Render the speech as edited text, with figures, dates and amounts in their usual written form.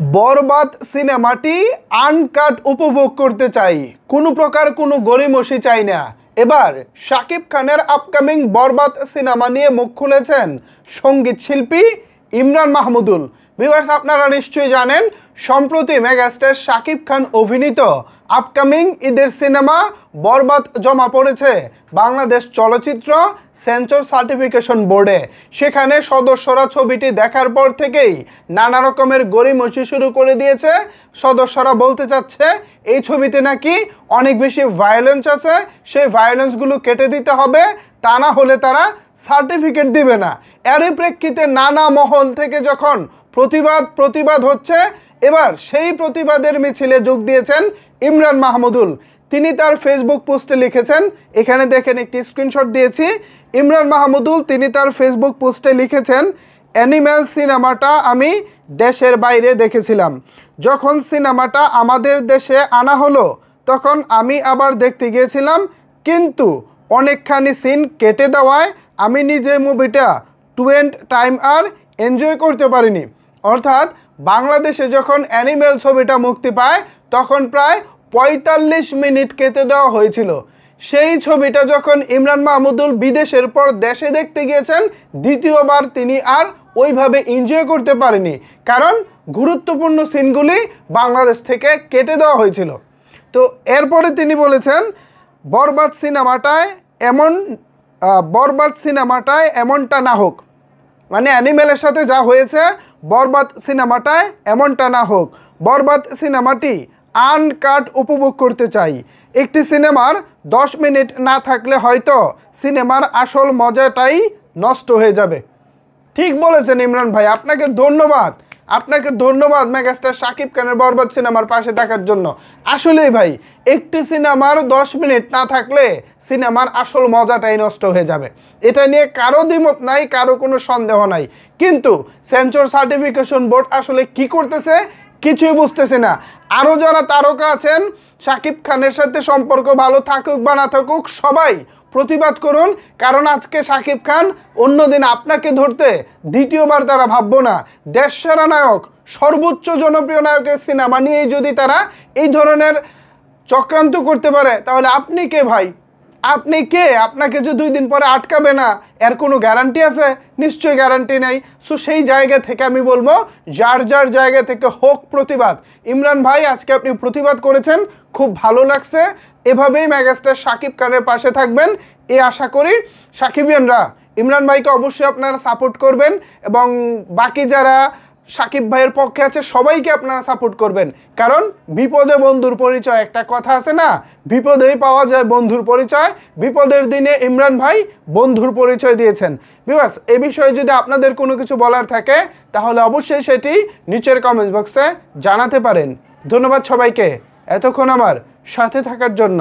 বরবাদ সিনেমাটি আনকাট উপভোগ করতে চাই, কোনো প্রকার কোনো গড়িমসি চাই না। এবার শাকিব খানের আপকামিং বরবাদ সিনেমা নিয়ে মুখ খুলেছেন সঙ্গীত শিল্পী ইমরান মাহমুদুল। ভিউয়ার্স, আপনারা নিশ্চয়ই জানেন সম্প্রতি মেগাস্টার শাকিব খান অভিনীত আপকামিং ঈদের সিনেমা বরবাদ জমা পড়েছে বাংলাদেশ চলচ্চিত্র সেন্সর সার্টিফিকেশন বোর্ডে। সেখানে সদস্যরা ছবিটি দেখার পর থেকেই নানা রকমের গড়িমসি শুরু করে দিয়েছে। সদস্যরা বলতে চাচ্ছে এই ছবিতে নাকি অনেক বেশি ভায়োলেন্স আছে, সেই ভায়োলেন্সগুলো কেটে দিতে হবে, তা না হলে তারা সার্টিফিকেট দিবে না। এরই প্রেক্ষিতে নানা মহল থেকে যখন প্রতিবাদ হচ্ছে, এবার সেই প্রতিবাদের মিছিলে যোগ দিয়েছেন ইমরান মাহমুদুল। তিনি তার ফেসবুক পোস্টে লিখেছেন, এখানে দেখেন একটি স্ক্রিনশট দিয়েছি। ইমরান মাহমুদুল তিনি তার ফেসবুক পোস্টে লিখেছেন, অ্যানিম্যাল সিনেমাটা আমি দেশের বাইরে দেখেছিলাম, যখন সিনেমাটা আমাদের দেশে আনা হলো তখন আমি আবার দেখতে গিয়েছিলাম, কিন্তু অনেকখানি সিন কেটে দেওয়ায় আমি নিজে মুভিটা টাইম আর এনজয় করতে পারিনি। অর্থাৎ বাংলাদেশে যখন অ্যানিমেল ছবিটা মুক্তি পায় তখন প্রায় ৪৫ মিনিট কেটে দেওয়া হয়েছিল। সেই ছবিটা যখন ইমরান মাহমুদুল বিদেশের পর দেশে দেখতে গিয়েছেন, দ্বিতীয়বার তিনি আর ওইভাবে এনজয় করতে পারেনি, কারণ গুরুত্বপূর্ণ সিনগুলি বাংলাদেশ থেকে কেটে দেওয়া হয়েছিল। তো এরপরে তিনি বলেছেন, বরবাদ সিনেমাটায় এমনটা না হোক, মানে অ্যানিমেলের সাথে যা হয়েছে বরবাদ সিনেমাটায় এমনটা না হোক। বরবাদ সিনেমাটি আনকাট উপভোগ করতে চাই। একটি সিনেমার 10 মিনিট না থাকলে হয়তো সিনেমার আসল মজাটাই নষ্ট হয়ে যাবে। ঠিক বলেছেন ইমরান ভাই, আপনাকে ধন্যবাদ মেগাস্টার শাকিব খানের বরবাদ সিনেমার পাশে থাকার জন্য। আসলেই ভাই, একটি সিনেমার 10 মিনিট না থাকলে সিনেমার আসল মজাটাই নষ্ট হয়ে যাবে, এটা নিয়ে কারো দ্বিমত নাই, কারো কোনো সন্দেহ নাই। কিন্তু সেন্সর সার্টিফিকেশন বোর্ড আসলে কি করতেছে কিছুই বুঝতেছে না। আরও যারা তারকা আছেন, শাকিব খানের সাথে সম্পর্ক ভালো থাকুক বা না থাকুক, সবাই প্রতিবাদ করুন, কারণ আজকে শাকিব খান, অন্যদিন আপনাকে ধরতে দ্বিতীয়বার তারা ভাববো না। দেশসেরা নায়ক, সর্বোচ্চ জনপ্রিয় নায়কের সিনেমা নিয়েই যদি তারা এই ধরনের চক্রান্ত করতে পারে, তাহলে আপনি কে ভাই? আপনি কে? আপনাকে যে 2 দিন পরে আটকাবে না, এর কোনো গ্যারান্টি আছে? নিশ্চয়ই গ্যারান্টি নেই। সো সেই জায়গা থেকে আমি বলবো, যার জায়গা থেকে হোক প্রতিবাদ। ইমরান ভাই, আজকে আপনি প্রতিবাদ করেছেন, খুব ভালো লাগছে। এভাবেই মেগাস্টার শাকিব খানের পাশে থাকবেন, এই আশা করি। সাকিবিয়ানরা ইমরান ভাইকে অবশ্যই আপনারা সাপোর্ট করবেন, এবং বাকি যারা শাকিব ভাইয়ের পক্ষে আছে সবাইকে আপনারা সাপোর্ট করবেন, কারণ বিপদে বন্ধুর পরিচয়, একটা কথা আছে না, বিপদেই পাওয়া যায় বন্ধুর পরিচয়। বিপদের দিনে ইমরান ভাই বন্ধুর পরিচয় দিয়েছেন। ভিউয়ার্স, এই বিষয়ে যদি আপনাদের কোনো কিছু বলার থাকে তাহলে অবশ্যই সেটি নিচের কমেন্ট বক্সে জানাতে পারেন। ধন্যবাদ সবাইকে এতক্ষণ আমার সাথে থাকার জন্য।